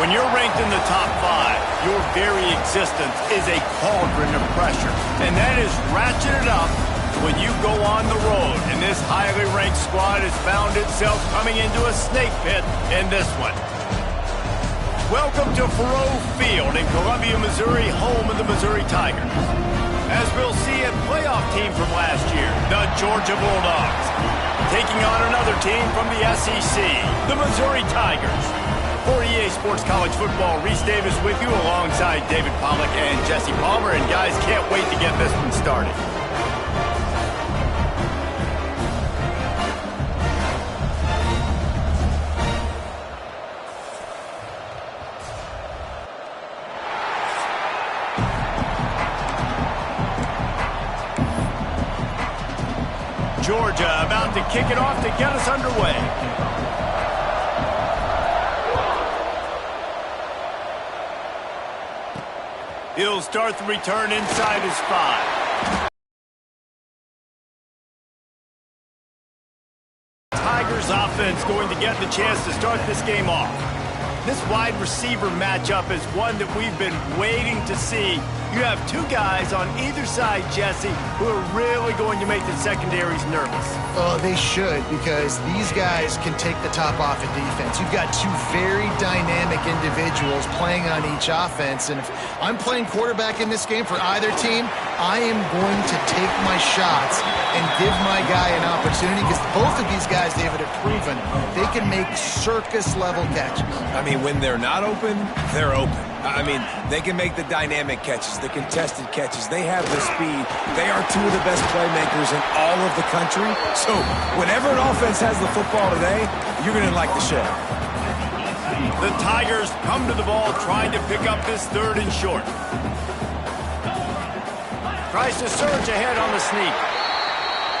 When you're ranked in the top 5, your very existence is a cauldron of pressure. And that is ratcheted up when you go on the road. And this highly ranked squad has found itself coming into a snake pit in this one. Welcome to Faurot Field in Columbia, Missouri, home of the Missouri Tigers. As we'll see a playoff team from last year, the Georgia Bulldogs, taking on another team from the SEC, the Missouri Tigers. For EA Sports College Football, Reese Davis with you alongside David Pollack and Jesse Palmer. And guys, can't wait to get this one started. Georgia about to kick it off to get us underway. He'll start the return inside his 5. Tigers offense going to get the chance to start this game off. This wide receiver matchup is one that we've been waiting to see. You have two guys on either side, Jesse, who are really going to make the secondaries nervous. Oh, they should, because these guys can take the top off in defense. You've got two very dynamic individuals playing on each offense, and if I'm playing quarterback in this game for either team, I am going to take my shots and give my guy an opportunity, because both of these guys, David, have proven they can make circus-level catches. I mean, when they're not open, they're open. I mean, they can make the dynamic catches, the contested catches. They have the speed. They are two of the best playmakers in all of the country. So whenever an offense has the football today, you're going to like the show. The Tigers come to the ball trying to pick up this 3rd and short. Tries to surge ahead on the sneak.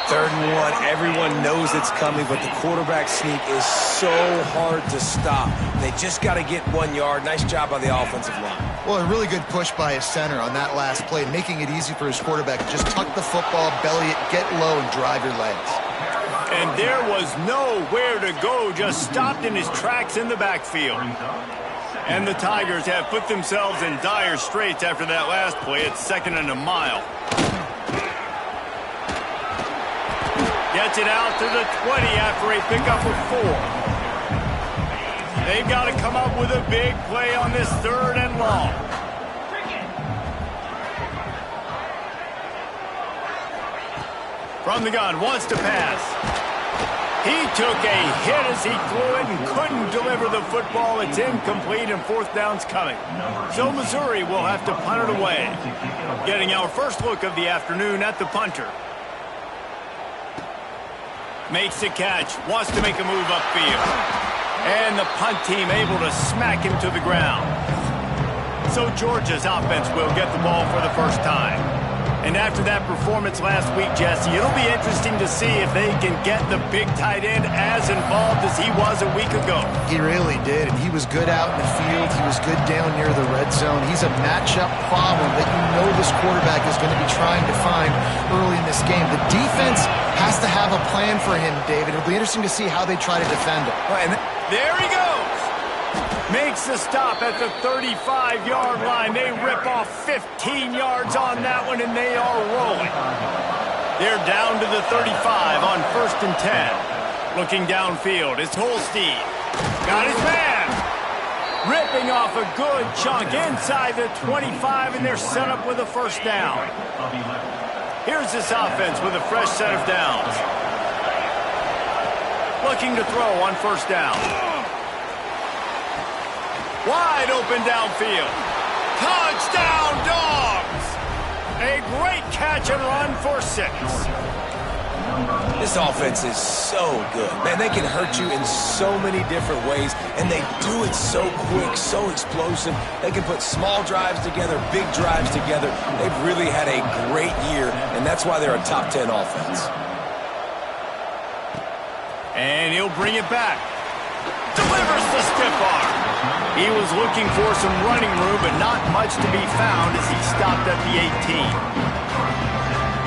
3rd and 1, everyone knows it's coming, but the quarterback sneak is so hard to stop. They just got to get 1 yard. Nice job by the offensive line. Well, a really good push by his center on that last play, making it easy for his quarterback to just tuck the football, belly it, get low, and drive your legs. And there was nowhere to go, just stopped in his tracks in the backfield. And the Tigers have put themselves in dire straits after that last play. It's 2nd and a mile. Gets it out to the 20 after a pickup of 4. They've got to come up with a big play on this 3rd and long. From the gun, wants to pass. He took a hit as he threw it and couldn't deliver the football. It's incomplete and 4th down's coming. So Missouri will have to punt it away. Getting our first look of the afternoon at the punter. Makes the catch, wants to make a move upfield. And the punt team able to smack him to the ground. So Georgia's offense will get the ball for the first time. And after that performance last week, Jesse, it'll be interesting to see if they can get the big tight end as involved as he was a week ago. He really did, and he was good out in the field. He was good down near the red zone. He's a matchup problem that you know this quarterback is going to be trying to find early in this game. The defense has to have a plan for him, David. It'll be interesting to see how they try to defend him. And there he goes. Makes the stop at the 35-yard line. They rip off 15 yards on that one, and they are rolling. They're down to the 35 on 1st and 10. Looking downfield, it's Holstein. Got his man. Ripping off a good chunk inside the 25, and they're set up with a 1st down. Here's this offense with a fresh set of downs. Looking to throw on 1st down. Wide open downfield. Touchdown, Dogs! A great catch and run for 6. This offense is so good. Man, they can hurt you in so many different ways, and they do it so quick, so explosive. They can put small drives together, big drives together. They've really had a great year, and that's why they're a top 10 offense. And he'll bring it back. Delivers the stiff arm. He was looking for some running room, but not much to be found as he stopped at the 18.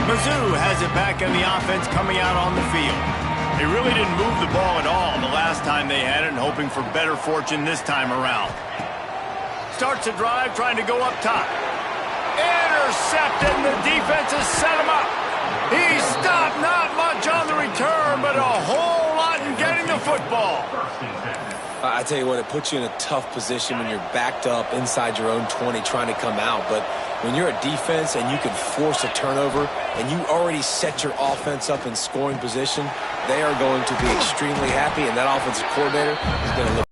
Mizzou has it back in the offense coming out on the field. They really didn't move the ball at all the last time they had it, and hoping for better fortune this time around. starts a drive trying to go up top. Intercepted, and the defense has set him up. He stopped, not much on the return, but a whole lot in getting the football. I tell you what, it puts you in a tough position when you're backed up inside your own 20 trying to come out. But when you're a defense and you can force a turnover and you already set your offense up in scoring position, they are going to be extremely happy, and that offensive coordinator is going to look.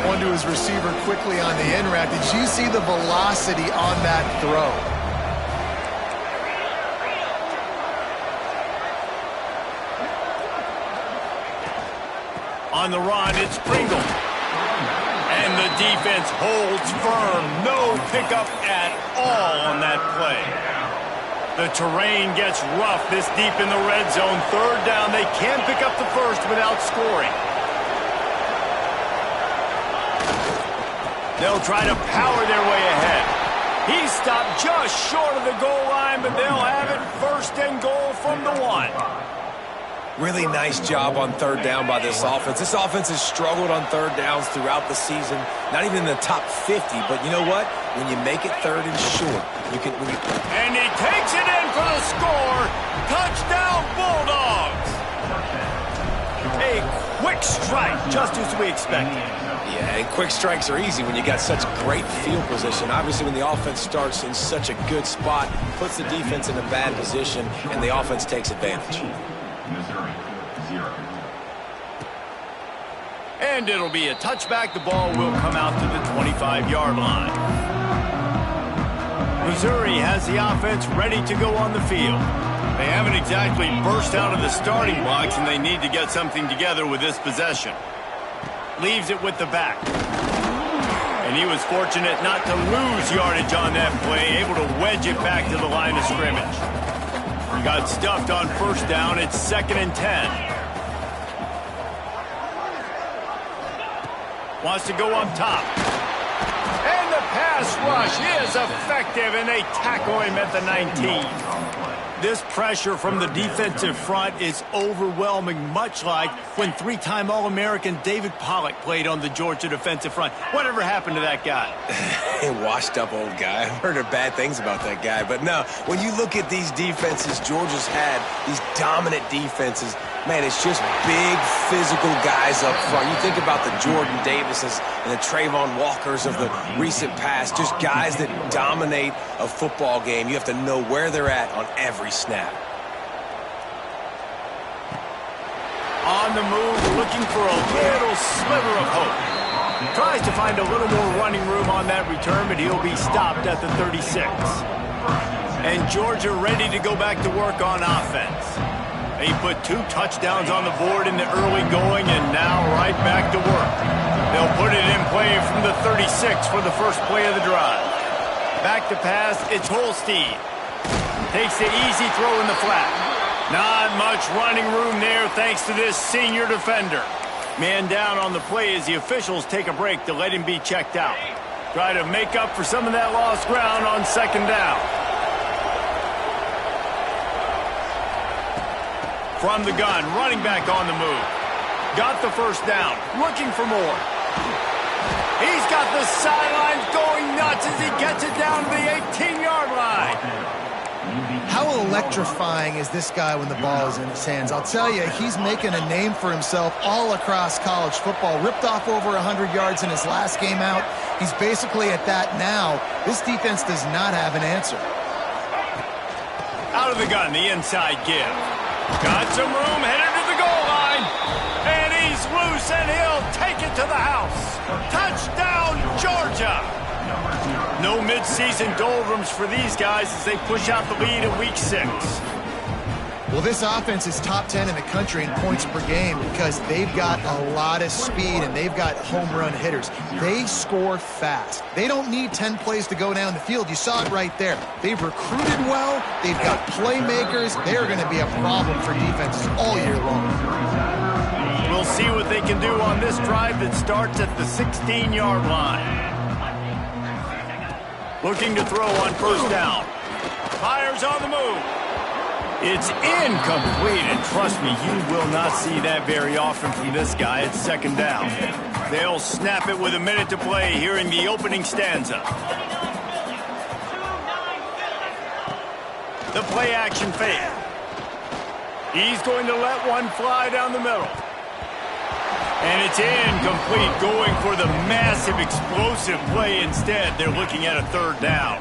One to his receiver quickly on the in route. Did you see the velocity on that throw? On the run, it's Pringle. And the defense holds firm. No pickup at all on that play. The terrain gets rough this deep in the red zone. Third down, they can't pick up the first without scoring. They'll try to power their way ahead. He stopped just short of the goal line, but they'll have it first and goal from the 1. Really nice job on third down by this offense. This offense has struggled on third downs throughout the season. Not even in the top 50, but you know what? When you make it third and short, you can... And he takes it in for the score. Touchdown, Bulldogs. A quick strike, just as we expected. Yeah, and quick strikes are easy when you got such great field position. Obviously, when the offense starts in such a good spot, puts the defense in a bad position, and the offense takes advantage. Missouri, 0. And it'll be a touchback. The ball will come out to the 25-yard line. Missouri has the offense ready to go on the field. They haven't exactly burst out of the starting blocks, and they need to get something together with this possession. Leaves it with the back. And he was fortunate not to lose yardage on that play, able to wedge it back to the line of scrimmage. Got stuffed on first down. It's 2nd and 10. Wants to go up top. And the pass rush is effective, and they tackle him at the 19. This pressure from the defensive front is overwhelming, much like when 3-time All-American David Pollock played on the Georgia defensive front. Whatever happened to that guy? A washed-up old guy. I've heard of bad things about that guy. But no, when you look at these defenses Georgia's had, these dominant defenses, man, it's just big, physical guys up front. You think about the Jordan Davises and the Trayvon Walkers of the recent past, just guys that dominate a football game. You have to know where they're at on every snap. On the move, looking for a little sliver of hope. Tries to find a little more running room on that return, but he'll be stopped at the 36. And Georgia ready to go back to work on offense. He put 2 touchdowns on the board in the early going, and now right back to work. They'll put it in play from the 36 for the first play of the drive. Back to pass, it's Holstein. Takes the easy throw in the flat. Not much running room there thanks to this senior defender. Man down on the play as the officials take a break to let him be checked out. Try to make up for some of that lost ground on 2nd down. From the gun, running back on the move. Got the first down, looking for more. He's got the sidelines going nuts as he gets it down to the 18-yard line. How electrifying is this guy when the ball is in his hands? I'll tell you, he's making a name for himself all across college football. Ripped off over 100 yards in his last game out. He's basically at that now. This defense does not have an answer. Out of the gun, the inside give. Got some room, headed to the goal line. And he's loose, and he'll take it to the house. Touchdown, Georgia. No midseason doldrums for these guys as they push out the lead in week 6. Well, this offense is top 10 in the country in points per game because they've got a lot of speed and they've got home run hitters. They score fast. They don't need 10 plays to go down the field. You saw it right there. They've recruited well. They've got playmakers. They're going to be a problem for defenses all year long. We'll see what they can do on this drive that starts at the 16-yard line. Looking to throw on first down. Fires on the move. It's incomplete, and trust me, you will not see that very often from this guy. It's second down. They'll snap it with a minute to play here in the opening stanza. The play action fake. He's going to let one fly down the middle. And it's incomplete, going for the massive explosive play instead. They're looking at a third down.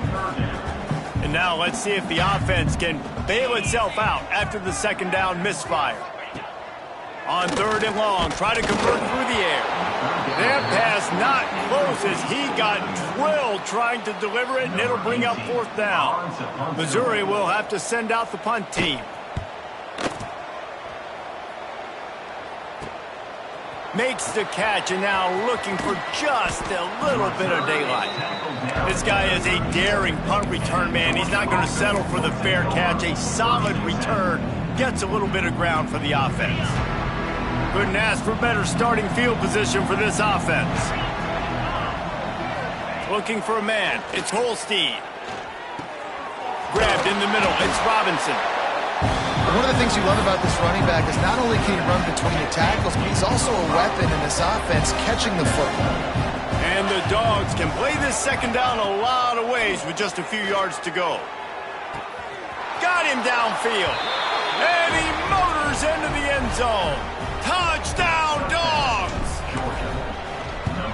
And now let's see if the offense can bail itself out after the second down misfire. On third and long, try to convert through the air. That pass not close as he got drilled trying to deliver it, and it'll bring up fourth down. Missouri will have to send out the punt team. Makes the catch, and now looking for just a little bit of daylight. This guy is a daring punt return man. He's not going to settle for the fair catch. A solid return gets a little bit of ground for the offense. Couldn't ask for better starting field position for this offense. Looking for a man. It's Holstein. Grabbed in the middle. It's Robinson. One of the things you love about this running back is not only can he run between the tackles, but he's also a weapon in this offense catching the football. And the Dogs can play this second down a lot of ways with just a few yards to go. Got him downfield. And he motors into the end zone. Touchdown, Dogs!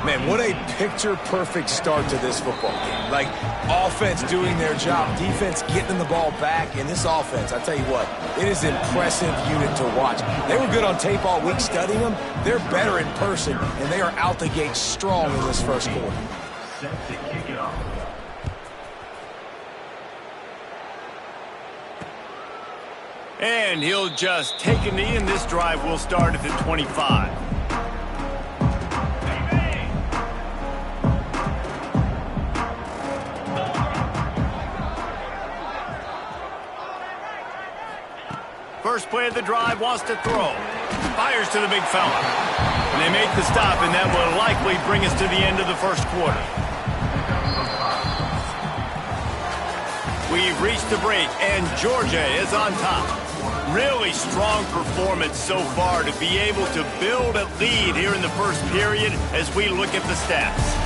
Man, what a picture-perfect start to this football game. Like, offense doing their job, defense getting the ball back, and this offense, I tell you what, it is an impressive unit to watch. They were good on tape all week studying them. They're better in person, and they are out the gate strong in this first quarter. Set to kick it off. And he'll just take a knee, and this drive will start at the 25. First play of the drive, wants to throw. Fires to the big fella. And they make the stop, and that will likely bring us to the end of the first quarter. We've reached the break, and Georgia is on top. Really strong performance so far to be able to build a lead here in the first period as we look at the stats.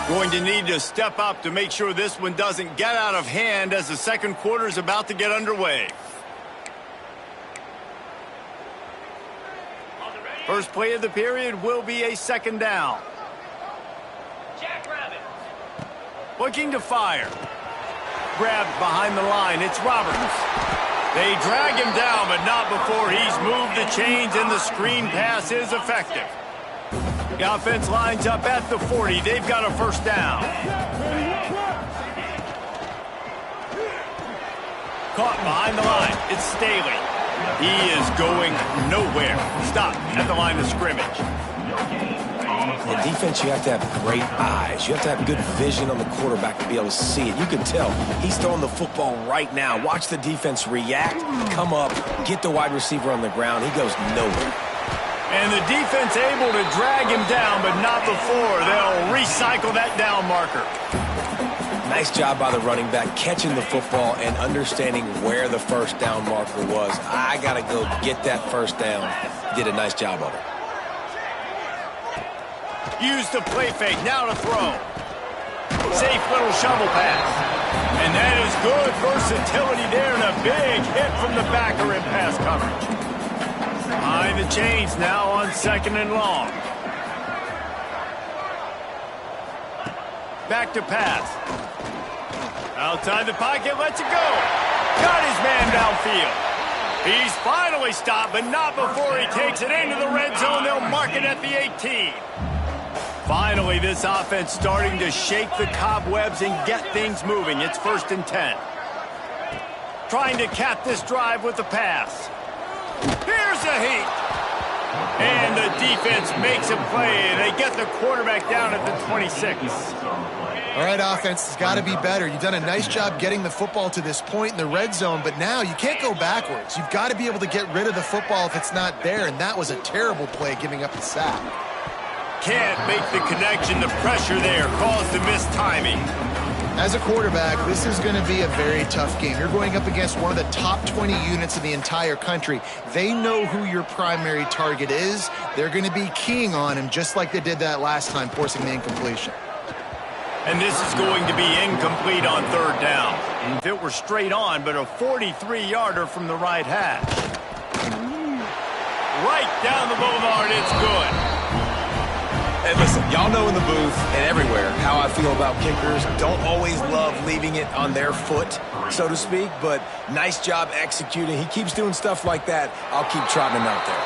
Going to need to step up to make sure this one doesn't get out of hand as the second quarter is about to get underway. First play of the period will be a second down. Looking to fire. Grabbed behind the line. It's Roberts. They drag him down, but not before he's moved the chains, and the screen pass is effective. The offense lines up at the 40. They've got a first down. Caught behind the line. It's Staley. He is going nowhere. Stop at the line of scrimmage. In defense, you have to have great eyes. You have to have good vision on the quarterback to be able to see it. You can tell he's throwing the football right now. Watch the defense react, come up, get the wide receiver on the ground. He goes nowhere. And the defense able to drag him down, but not before. They'll recycle that down marker. Nice job by the running back, catching the football and understanding where the first down marker was. I got to go get that first down. Did a nice job of it. Use the play fake, now to throw. Safe little shovel pass. And that is good versatility there, and a big hit from the backer in pass coverage. Behind the chains now on second and long. Back to pass. Outside the pocket, lets it go. Got his man downfield. He's finally stopped, but not before he takes it into the red zone. They'll mark it at the 18. Finally, this offense starting to shake the cobwebs and get things moving. It's 1st and 10. Trying to cap this drive with the pass. Here's a heat. And the defense makes a play. They get the quarterback down at the 26. All right, offense has got to be better. You've done a nice job getting the football to this point in the red zone, but now you can't go backwards. You've got to be able to get rid of the football if it's not there, and that was a terrible play giving up the sack. Can't make the connection. The pressure there caused the missed timing. As a quarterback, this is going to be a very tough game. You're going up against one of the top 20 units in the entire country. They know who your primary target is. They're going to be keying on him just like they did that last time, forcing the incompletion. And this is going to be incomplete on third down. If it were straight on, but a 43-yarder from the right hash. Right down the boulevard, it's good. And listen, y'all know in the booth and everywhere how I feel about kickers. Don't always love leaving it on their foot, so to speak, but nice job executing. He keeps doing stuff like that. I'll keep trotting him out there.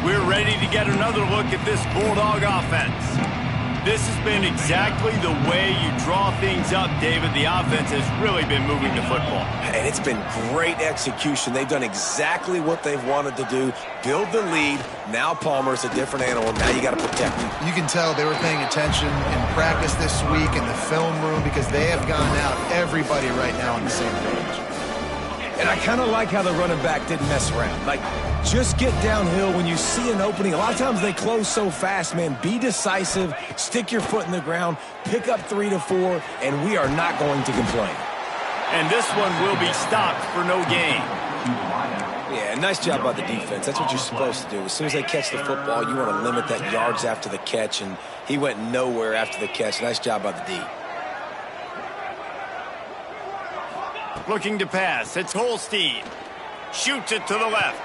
We're ready to get another look at this Bulldog offense. This has been exactly the way you draw things up, David. The offense has really been moving the football. And it's been great execution. They've done exactly what they've wanted to do. Build the lead. Now Palmer's a different animal. Now you got to protect him. You can tell they were paying attention in practice this week in the film room because they have gone out, everybody right now on the same page. And I kind of like how the running back didn't mess around. Like, just get downhill when you see an opening. A lot of times they close so fast, man. Be decisive, stick your foot in the ground, pick up 3 to 4, and we are not going to complain. And this one will be stopped for no gain. Yeah, nice job by the defense. That's what you're supposed to do. As soon as they catch the football, you want to limit that yards after the catch, and he went nowhere after the catch. Nice job by the D. Looking to pass. It's Holstein. Shoots it to the left.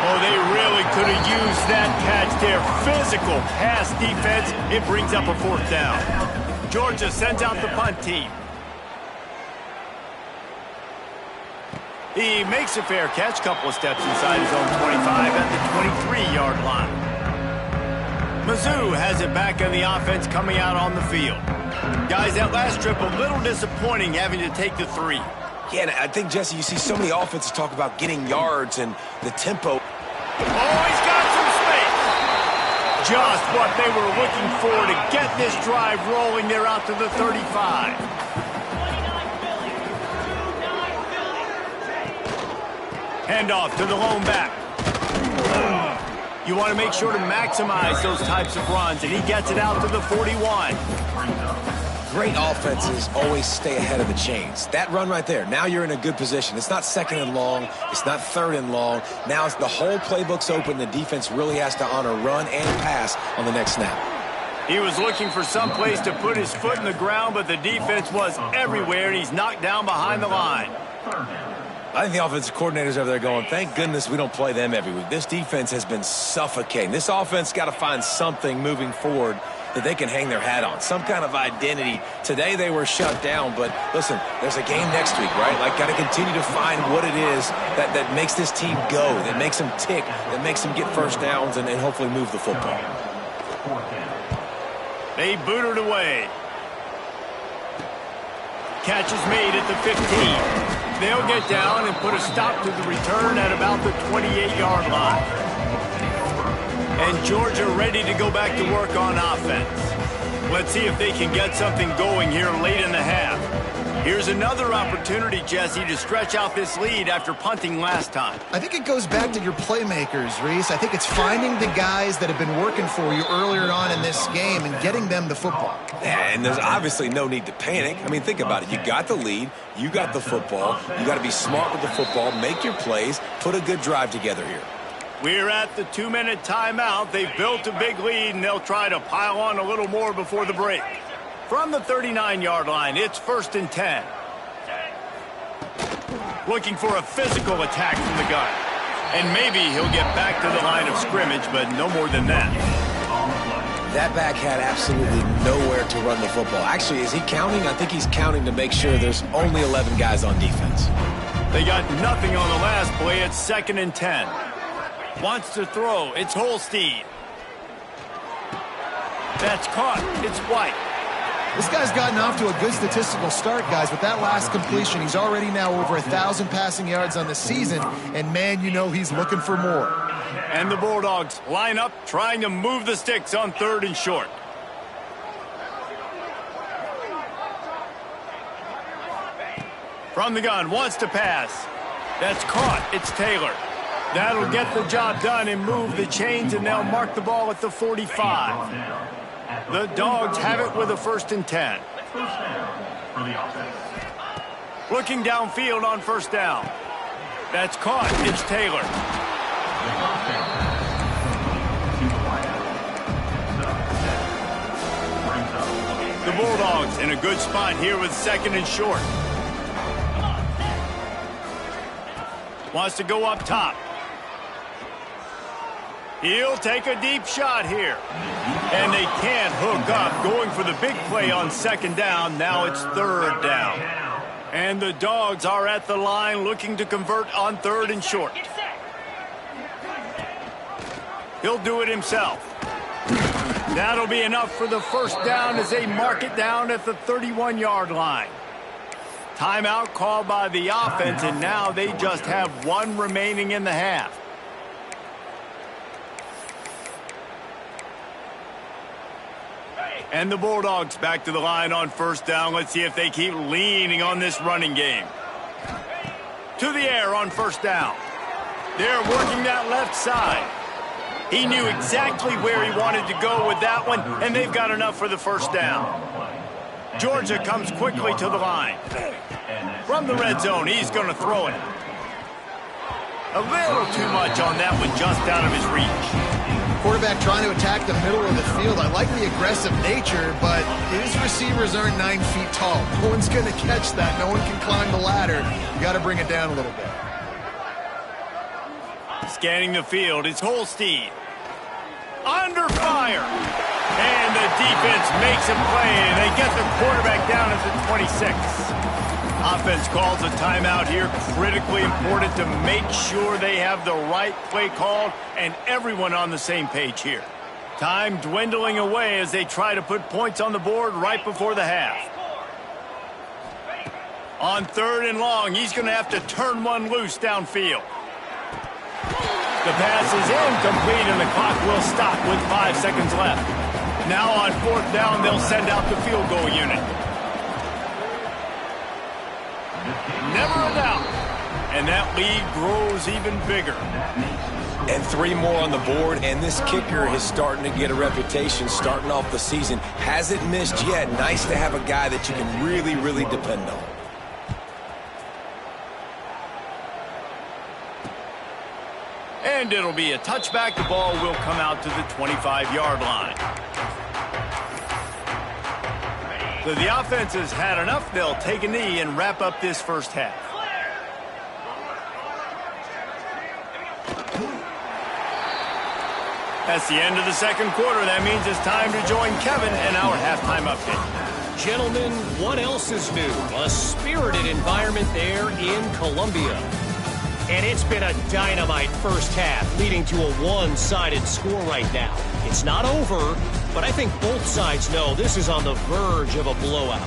Oh, they really could have used that catch there. Physical pass defense. It brings up a fourth down. Georgia sends out the punt team. He makes a fair catch. Couple of steps inside his own 25 at the 23-yard line. Mizzou has it back on the offense coming out on the field. Guys, that last trip, a little disappointing having to take the 3. Yeah, and I think, Jesse, you see so many offenses talk about getting yards and the tempo. Oh, he's got some space. Just what they were looking for to get this drive rolling. They're out to the 35. Handoff to the lone back. You want to make sure to maximize those types of runs, and he gets it out to the 41. Great offenses always stay ahead of the chains. That run right there, now you're in a good position. It's not second and long. It's not third and long. Now it's the whole playbook's open. The defense really has to honor run and pass on the next snap. He was looking for some place to put his foot in the ground, but the defense was everywhere, and he's knocked down behind the line. I think the offensive coordinators over there going, thank goodness we don't play them every week. This defense has been suffocating. This offense got to find something moving forward that they can hang their hat on, some kind of identity. Today they were shut down, but listen, there's a game next week, right? Like, got to continue to find what it is that makes this team go, that makes them tick, that makes them get first downs and hopefully move the football. They boot it away. Catch is made at the 15. They'll get down and put a stop to the return at about the 28-yard line. And Georgia ready to go back to work on offense. Let's see if they can get something going here late in the half. Here's another opportunity, Jesse, to stretch out this lead after punting last time. I think it goes back to your playmakers, Reese. I think it's finding the guys that have been working for you earlier on in this game and getting them the football. Yeah, and there's obviously no need to panic. I mean, think about it. You got the lead. You got the football. You got to be smart with the football, make your plays, put a good drive together here. We're at the 2-minute timeout. They've built a big lead, and they'll try to pile on a little more before the break. From the 39-yard line, it's 1st and 10. Looking for a physical attack from the gun. And maybe he'll get back to the line of scrimmage, but no more than that. That back had absolutely nowhere to run the football. Actually, is he counting? I think he's counting to make sure there's only 11 guys on defense. They got nothing on the last play. It's 2nd and 10. Wants to throw. It's Holstein. That's caught. It's White. This guy's gotten off to a good statistical start, guys. With that last completion, he's already now over 1,000 passing yards on the season. And, man, you know he's looking for more. And the Bulldogs line up, trying to move the sticks on 3rd and short. From the gun, wants to pass. That's caught. It's Taylor. That'll get the job done and move the chains, and they'll mark the ball at the 45. The Dogs have it with a 1st and 10. Looking downfield on 1st down. That's caught. It's Taylor. The Bulldogs in a good spot here with 2nd and short. Wants to go up top. He'll take a deep shot here. And they can't hook up, going for the big play on 2nd down. Now it's 3rd down. And the Dogs are at the line looking to convert on 3rd and short. He'll do it himself. That'll be enough for the 1st down as they mark it down at the 31-yard line. Timeout called by the offense, and now they just have 1 remaining in the half. And the Bulldogs back to the line on 1st down. Let's see if they keep leaning on this running game. To the air on 1st down. They're working that left side. He knew exactly where he wanted to go with that one, and they've got enough for the 1st down. Georgia comes quickly to the line. From the red zone, he's going to throw it. A little too much on that one, just out of his reach. Quarterback trying to attack the middle of the field. I like the aggressive nature, but his receivers aren't 9 feet tall. No one's going to catch that. No one can climb the ladder. You got to bring it down a little bit. Scanning the field, it's Holstein. Under fire. And the defense makes a play, and they get the quarterback down at the 26. Offense calls a timeout here. Critically important to make sure they have the right play called and everyone on the same page here. Time dwindling away as they try to put points on the board right before the half. On 3rd and long, he's going to have to turn one loose downfield. The pass is incomplete, and the clock will stop with 5 seconds left. Now on 4th down, they'll send out the field goal unit. Never a doubt. And that lead grows even bigger. And 3 more on the board, and this kicker is starting to get a reputation starting off the season. Hasn't missed yet. Nice to have a guy that you can really, really depend on. And it'll be a touchback. The ball will come out to the 25-yard line. So the offense has had enough. They'll take a knee and wrap up this 1st half. That's the end of the 2nd quarter. That means it's time to join Kevin in our halftime update. Gentlemen, what else is new? A spirited environment there in Columbia. And it's been a dynamite 1st half, leading to a one-sided score right now. It's not over, but I think both sides know this is on the verge of a blowout.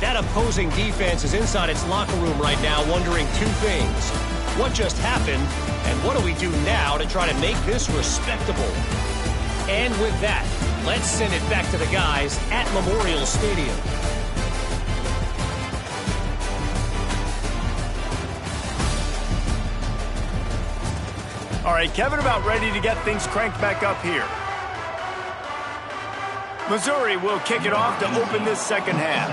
That opposing defense is inside its locker room right now wondering 2 things. What just happened, and what do we do now to try to make this respectable? And with that, let's send it back to the guys at Memorial Stadium. All right, Kevin, about ready to get things cranked back up here. Missouri will kick it off to open this 2nd half.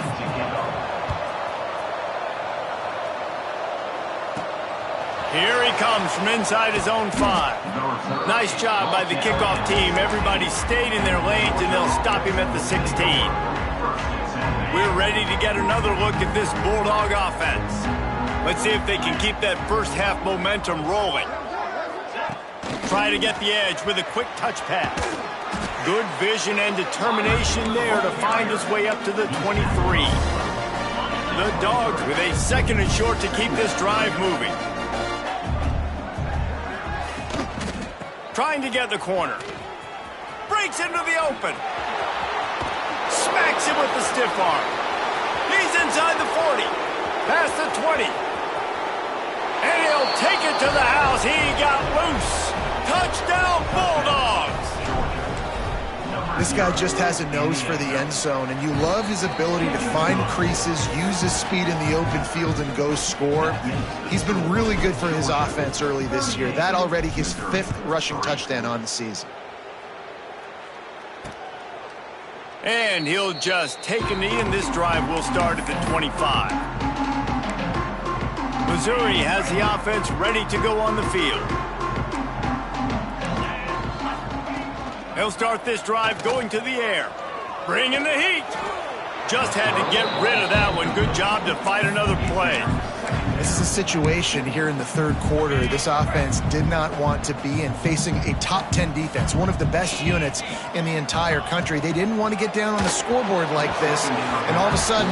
Here he comes from inside his own 5. Nice job by the kickoff team. Everybody stayed in their lanes, and they'll stop him at the 16. We're ready to get another look at this Bulldog offense. Let's see if they can keep that 1st half momentum rolling. Try to get the edge with a quick touch pass. Good vision and determination there to find his way up to the 23. The Dogs with a 2nd and short to keep this drive moving. Trying to get the corner. Breaks into the open. Smacks him with the stiff arm. He's inside the 40. Past the 20. And he'll take it to the house. He got loose. Touchdown, Bulldogs! This guy just has a nose for the end zone, and you love his ability to find creases, use his speed in the open field, and go score. He's been really good for his offense early this year. That already his 5th rushing touchdown on the season. And he'll just take a knee, and this drive will start at the 25. Missouri has the offense ready to go on the field. He'll start this drive going to the air. Bringing the heat. Just had to get rid of that one. Good job to fight another play. This is a situation here in the 3rd quarter this offense did not want to be in, facing a top 10 defense, one of the best units in the entire country. They didn't want to get down on the scoreboard like this and all of a sudden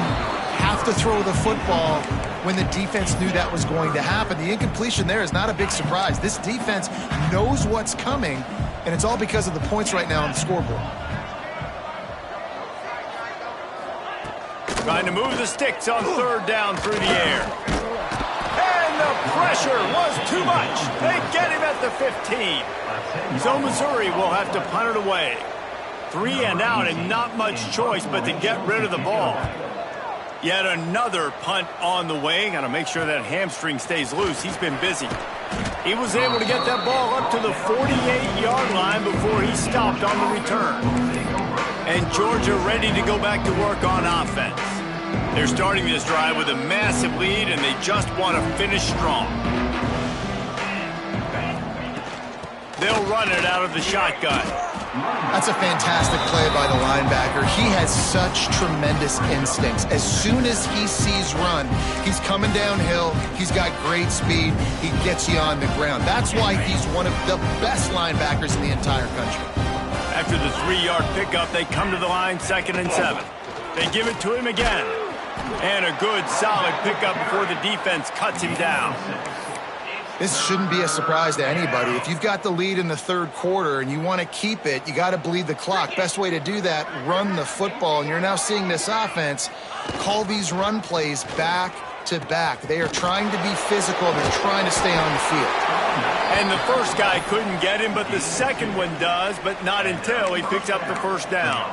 have to throw the football when the defense knew that was going to happen. The incompletion there is not a big surprise. This defense knows what's coming, and it's all because of the points right now on the scoreboard. Trying to move the sticks on 3rd down through the air. And the pressure was too much. They get him at the 15. So Missouri will have to punt it away. 3 and out and not much choice but to get rid of the ball. Yet another punt on the way. Got to make sure that hamstring stays loose. He's been busy. He was able to get that ball up to the 48-yard line before he stopped on the return. And Georgia ready to go back to work on offense. They're starting this drive with a massive lead, and they just want to finish strong. They'll run it out of the shotgun. That's a fantastic play by the linebacker. He has such tremendous instincts. As soon as he sees run, he's coming downhill. He's got great speed. He gets you on the ground. That's why he's one of the best linebackers in the entire country. After the 3-yard pickup, they come to the line 2nd and 7. They give it to him again. And a good, solid pickup before the defense cuts him down. This shouldn't be a surprise to anybody. If you've got the lead in the 3rd quarter and you want to keep it, you got to bleed the clock. Best way to do that, run the football. And you're now seeing this offense call these run plays back to back. They are trying to be physical. They're trying to stay on the field. And the first guy couldn't get him, but the second one does, but not until he picks up the 1st down.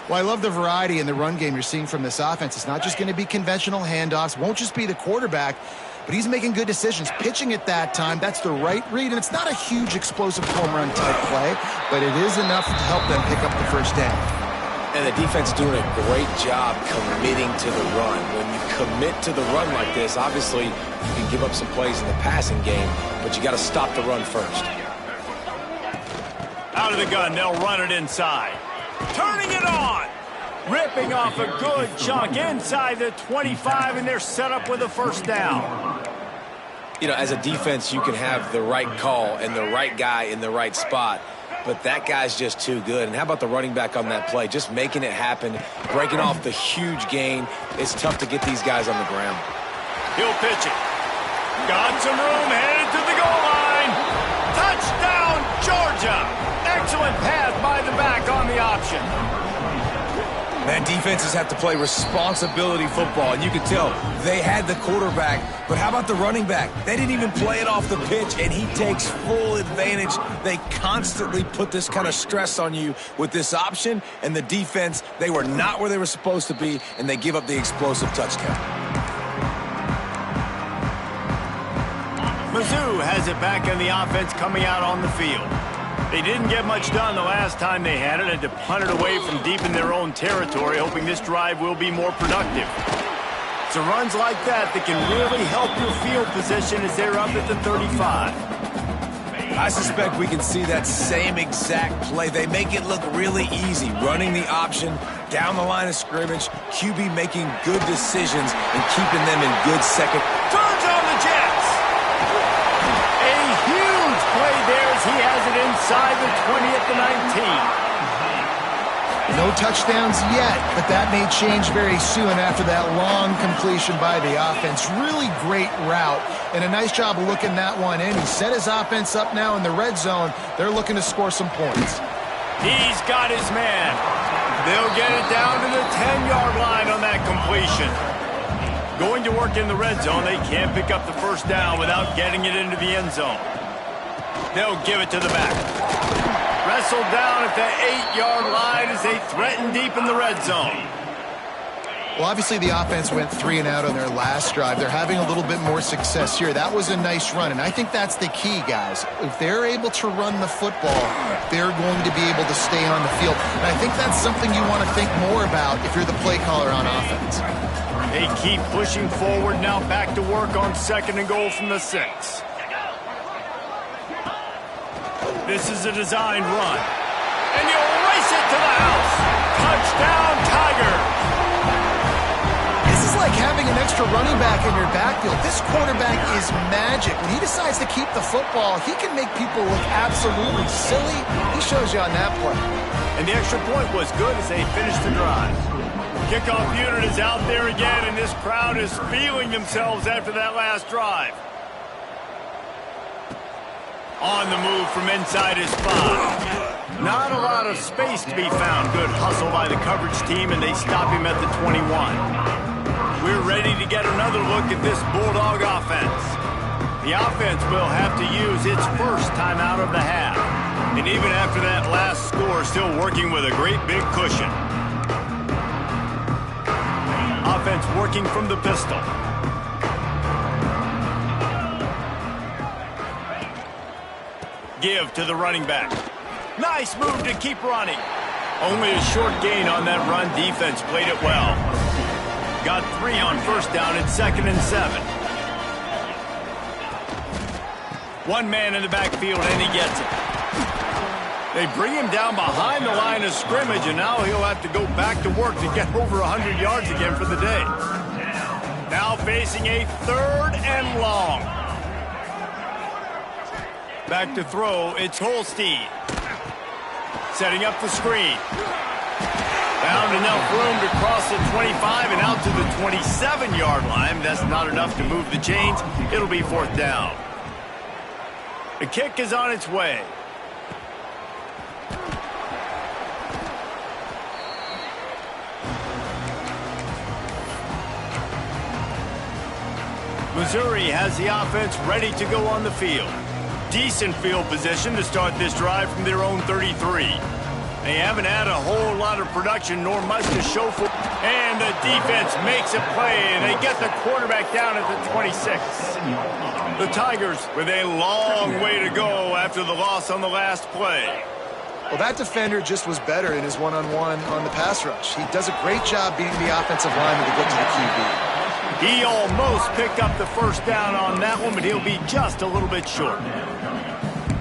Well, I love the variety in the run game you're seeing from this offense. It's not just going to be conventional handoffs. Won't just be the quarterback, but he's making good decisions. Pitching at that time, that's the right read, and it's not a huge explosive home run type play, but it is enough to help them pick up the 1st down. And the defense is doing a great job committing to the run. When you commit to the run like this, obviously you can give up some plays in the passing game, but you got to stop the run first. Out of the gun, they'll run it inside. Turning it on. Ripping off a good chunk inside the 25, and they're set up with a 1st down. You know, as a defense, you can have the right call and the right guy in the right spot, but that guy's just too good. And how about the running back on that play? Just making it happen, breaking off the huge gain. It's tough to get these guys on the ground. He'll pitch it. Got some room, headed to the goal line. Touchdown, Georgia. Excellent pass by the back on the option. Man, defenses have to play responsibility football, and you can tell they had the quarterback, but how about the running back? They didn't even play it off the pitch, and he takes full advantage. They constantly put this kind of stress on you with this option, and the defense, they were not where they were supposed to be, and they give up the explosive touchdown. Mizzou has it back in the offense coming out on the field. They didn't get much done the last time they had it. Had to punt it away from deep in their own territory, hoping this drive will be more productive. It's runs like that that can really help your field position as they're up at the 35. I suspect we can see that same exact play. They make it look really easy, running the option down the line of scrimmage, QB making good decisions and keeping them in good second. Turns on the Jets. A huge play there as he has it inside the 20 at the 19. No touchdowns yet, but that may change very soon after that long completion by the offense. Really great route, and a nice job of looking that one in. He set his offense up now in the red zone. They're looking to score some points. He's got his man. They'll get it down to the 10-yard line on that completion. Going to work in the red zone, they can't pick up the first down without getting it into the end zone. They'll give it to the back. wrestled down at the 8-yard line as they threaten deep in the red zone. Well, obviously the offense went 3 and out on their last drive. They're having a little bit more success here. That was a nice run, and I think that's the key, guys. If they're able to run the football, they're going to be able to stay on the field. And I think that's something you want to think more about if you're the play caller on offense. They keep pushing forward, now back to work on 2nd and goal from the 6. This is a designed run. And you'll race it to the house. Touchdown, Tigers. This is like having an extra running back in your backfield. This quarterback is magic. When he decides to keep the football, he can make people look absolutely silly. He shows you on that play. And the extra point was good as they finished the drive. Kickoff unit is out there again, and this crowd is feeling themselves after that last drive. On the move from inside his 5. Not a lot of space to be found. Good hustle by the coverage team, and they stop him at the 21. We're ready to get another look at this Bulldog offense. The offense will have to use its first timeout of the half. And even after that last score, still working with a great big cushion. Offense working from the pistol. Give to the running back. Nice move to keep running. Only a short gain on that run. Defense played it well. Got 3 on first down at 2nd and 7. One man in the backfield, and he gets it. They bring him down behind the line of scrimmage, and now he'll have to go back to work to get over 100 yards again for the day. Now facing a 3rd and long. Back to throw, it's Holstein. Setting up the screen. Found enough room to cross the 25 and out to the 27-yard line. That's not enough to move the chains. It'll be 4th down. The kick is on its way. Missouri has the offense ready to go on the field. Decent field position to start this drive from their own 33. They haven't had a whole lot of production nor much to show for. And the defense makes a play, and they get the quarterback down at the 26. The Tigers with a long way to go after the loss on the last play. Well, that defender just was better in his one-on-one on the pass rush. He does a great job beating the offensive lineman to get to the QB. He almost picked up the first down on that one, but he'll be just a little bit short.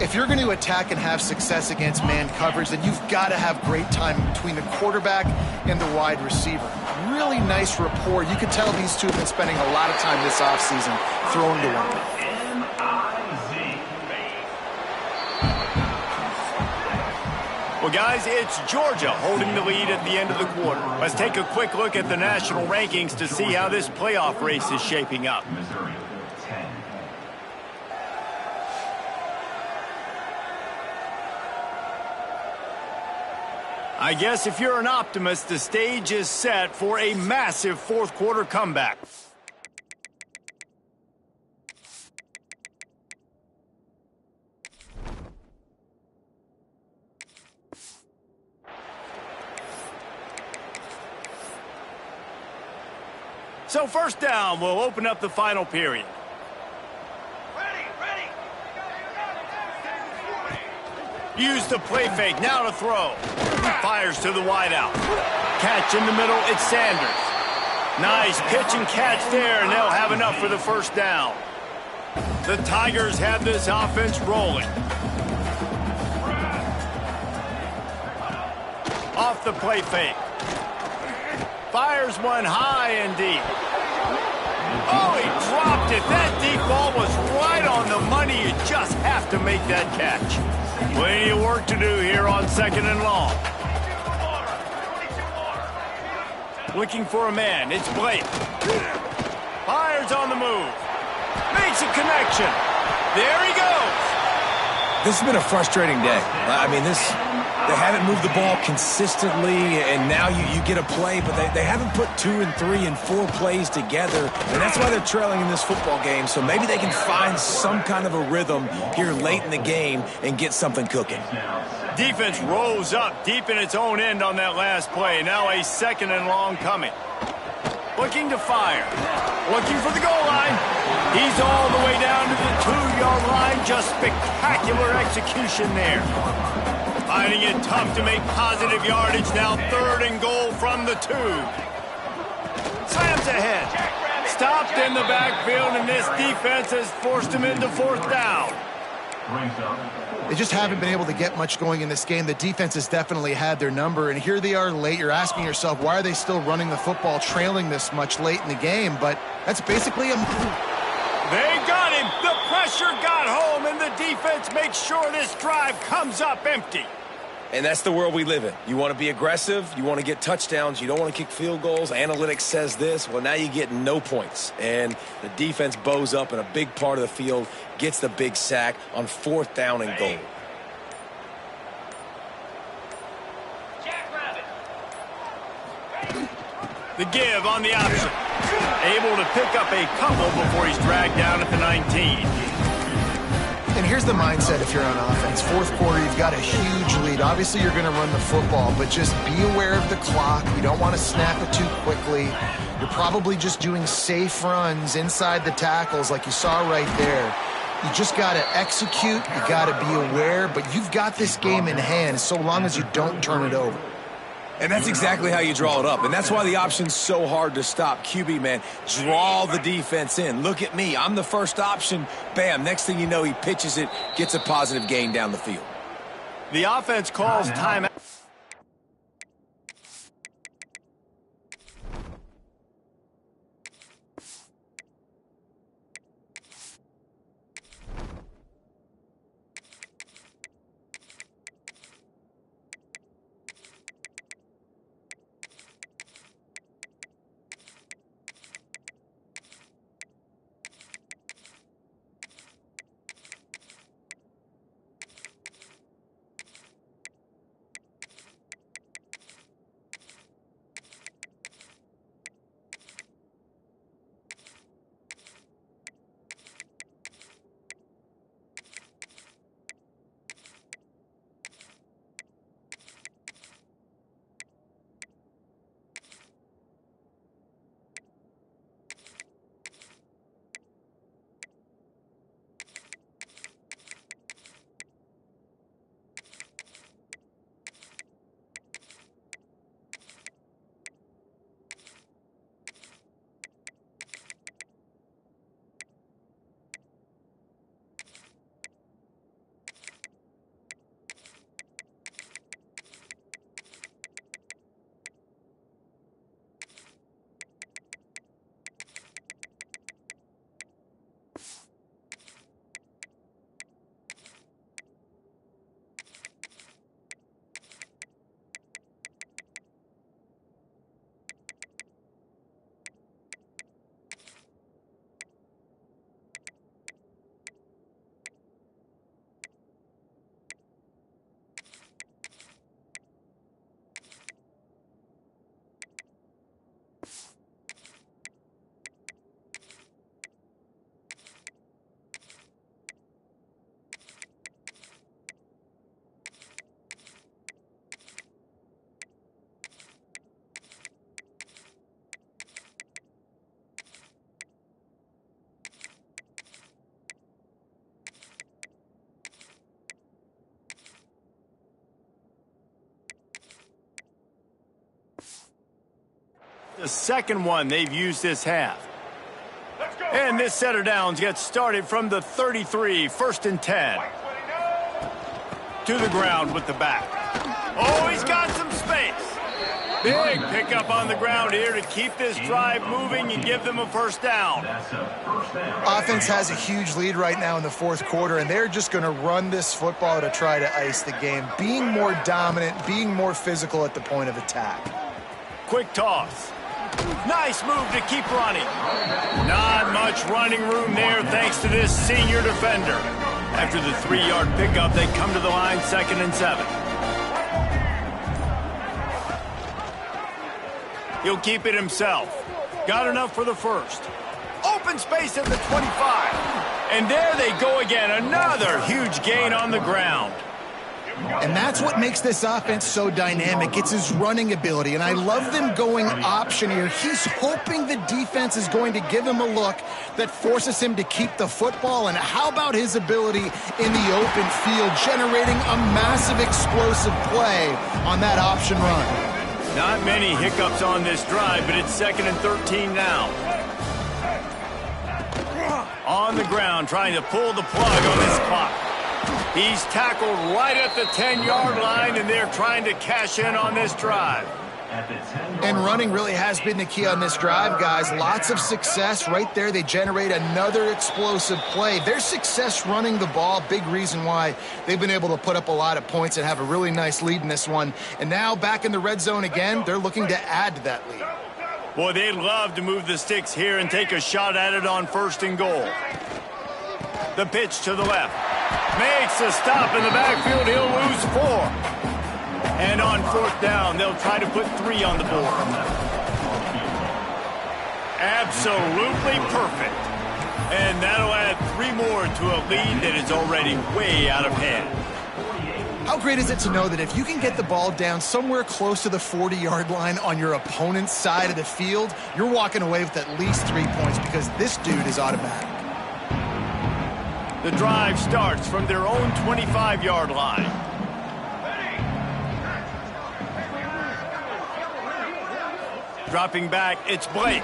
If you're going to attack and have success against man coverage, then you've got to have great time between the quarterback and the wide receiver. Really nice rapport. You can tell these two have been spending a lot of time this offseason throwing to one another. Well, guys, it's Georgia holding the lead at the end of the quarter. Let's take a quick look at the national rankings to see how this playoff race is shaping up. Missouri, 10. I guess if you're an optimist, the stage is set for a massive 4th quarter comeback. So 1st down will open up the final period. Use the play fake, now to throw. Fires to the wideout. Catch in the middle, it's Sanders. Nice pitch and catch there, and they'll have enough for the 1st down. The Tigers have this offense rolling. Off the play fake. Fires one high and deep. Oh, he dropped it. That deep ball was right on the money. You just have to make that catch. Plenty of work to do here on 2nd and long. Looking for a man. It's Blake. Fires on the move. Makes a connection. There he goes. This has been a frustrating day. I mean, this They haven't moved the ball consistently, and now you get a play, but they haven't put 2 and 3 and 4 plays together, and that's why they're trailing in this football game. So maybe they can find some kind of a rhythm here late in the game and get something cooking. Defense rose up deep in its own end on that last play. Now a 2nd and long coming. Looking to fire. Looking for the goal line. He's all the way down to the 2-yard line. Just spectacular execution there. Finding it tough to make positive yardage. Now 3rd and goal from the 2. Slams ahead. Stopped in the backfield, and this defense has forced him into 4th down. They just haven't been able to get much going in this game. The defense has definitely had their number, and here they are late. You're asking yourself, why are they still running the football, trailing this much late in the game? But that's basically a... They got him. The pressure got home, and the defense makes sure this drive comes up empty. And that's the world we live in. You want to be aggressive. You want to get touchdowns. You don't want to kick field goals. Analytics says this. Well, now you get no points. And the defense bows up in a big part of the field, gets the big sack on 4th down and goal. The give on the option. Able to pick up a couple before he's dragged down at the 19. And here's the mindset if you're on offense. 4th quarter, you've got a huge lead. Obviously, you're going to run the football, but just be aware of the clock. You don't want to snap it too quickly. You're probably just doing safe runs inside the tackles like you saw right there. You just got to execute. You got to be aware, but you've got this game in hand so long as you don't turn it over. And that's exactly how you draw it up. And that's why the option's so hard to stop. QB, man, draw the defense in. Look at me. I'm the first option. Bam. Next thing you know, he pitches it, gets a positive gain down the field. The offense calls timeout. The second one they've used this half. And this set of downs gets started from the 33, 1st and 10. To the ground with the back. Oh, he's got some space. Big pickup on the ground here to keep this drive moving and give them a 1st down. Offense has a huge lead right now in the 4th quarter, and they're just going to run this football to try to ice the game. Being more dominant, being more physical at the point of attack. Quick toss. Nice move to keep running. Not much running room there thanks to this senior defender. After the 3-yard pickup, they come to the line 2nd and 7. He'll keep it himself. Got enough for the first. Open space at the 25. And there they go again. Another huge gain on the ground. And that's what makes this offense so dynamic. It's his running ability, and I love them going option here. He's hoping the defense is going to give him a look that forces him to keep the football. And how about his ability in the open field, generating a massive explosive play on that option run? Not many hiccups on this drive, but it's 2nd and 13 now. On the ground, trying to pull the plug on this clock. He's tackled right at the 10-yard line, and they're trying to cash in on this drive. And running really has been the key on this drive, guys. Lots of success right there. They generate another explosive play. Their success running the ball, big reason why they've been able to put up a lot of points and have a really nice lead in this one. And now back in the red zone again, they're looking to add to that lead. Boy, they'd love to move the sticks here and take a shot at it on 1st and goal. The pitch to the left. Makes a stop in the backfield. He'll lose 4. And on 4th down, they'll try to put 3 on the board. Absolutely perfect. And that'll add 3 more to a lead that is already way out of hand. How great is it to know that if you can get the ball down somewhere close to the 40-yard line on your opponent's side of the field, you're walking away with at least 3 points because this dude is automatic. The drive starts from their own 25-yard line. Dropping back, it's Blake.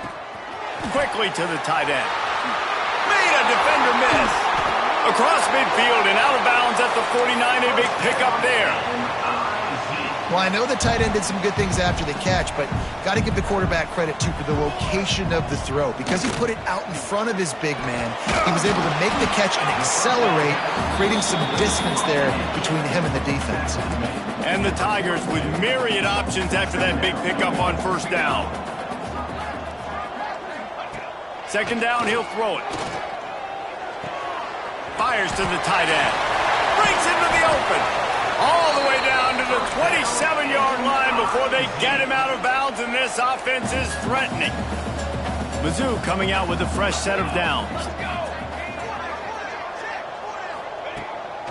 Quickly to the tight end. Made a defender miss. Across midfield and out of bounds at the 49. A big pickup there. Well, I know the tight end did some good things after the catch, but got to give the quarterback credit, too, for the location of the throw. Because he put it out in front of his big man, he was able to make the catch and accelerate, creating some distance there between him and the defense. And the Tigers with myriad options after that big pickup on 1st down. 2nd down, he'll throw it. Fires to the tight end. Breaks into the open. All the way down to the 27-yard line before they get him out of bounds, and this offense is threatening. Mizzou coming out with a fresh set of downs.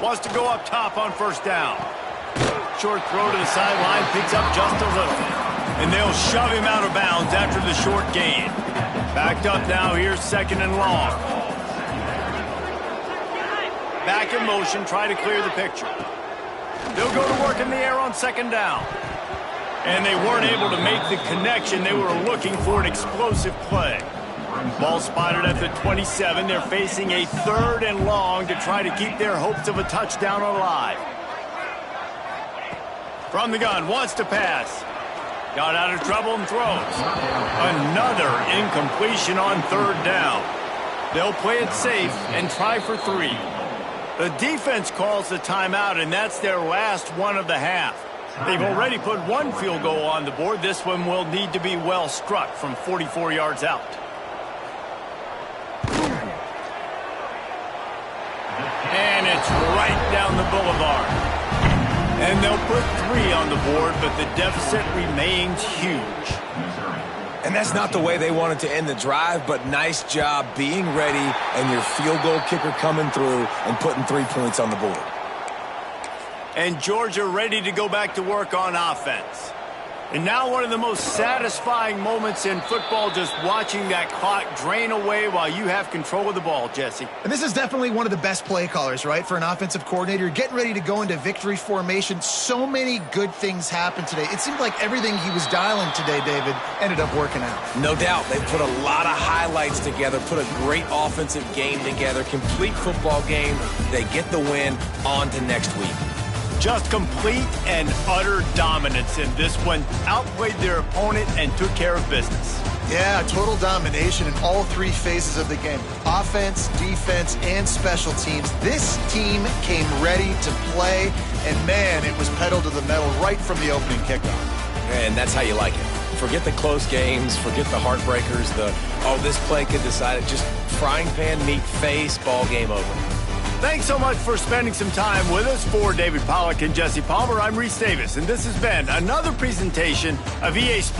Wants to go up top on 1st down. Short throw to the sideline, picks up just a little. And they'll shove him out of bounds after the short gain. Backed up now, here's 2nd and long. Back in motion, try to clear the picture. They'll go to work in the air on 2nd down. And they weren't able to make the connection. They were looking for an explosive play. Ball spotted at the 27. They're facing a 3rd and long to try to keep their hopes of a touchdown alive. From the gun, wants to pass. Got out of trouble and throws. Another incompletion on 3rd down. They'll play it safe and try for 3. The defense calls the timeout, and that's their last one of the half. They've already put 1 field goal on the board. This one will need to be well struck from 44 yards out. And it's right down the boulevard. And they'll put 3 on the board, but the deficit remains huge. And that's not the way they wanted to end the drive, but nice job being ready and your field goal kicker coming through and putting 3 points on the board. And Georgia ready to go back to work on offense. And now one of the most satisfying moments in football, just watching that clock drain away while you have control of the ball, Jesse. And this is definitely one of the best play callers, right, for an offensive coordinator. Getting ready to go into victory formation. So many good things happened today. It seemed like everything he was dialing today, David, ended up working out. No doubt. They put a lot of highlights together, put a great offensive game together, complete football game. They get the win. On to next week. Just complete and utter dominance in this one. Outplayed their opponent and took care of business. Yeah, total domination in all 3 phases of the game. Offense, defense, and special teams. This team came ready to play, and man, it was pedal to the metal right from the opening kickoff. And that's how you like it. Forget the close games, forget the heartbreakers, this play could decide it. Just frying pan, meat, face, ball game over. Thanks so much for spending some time with us. For David Pollack and Jesse Palmer, I'm Reese Davis, and this has been another presentation of EA Sports.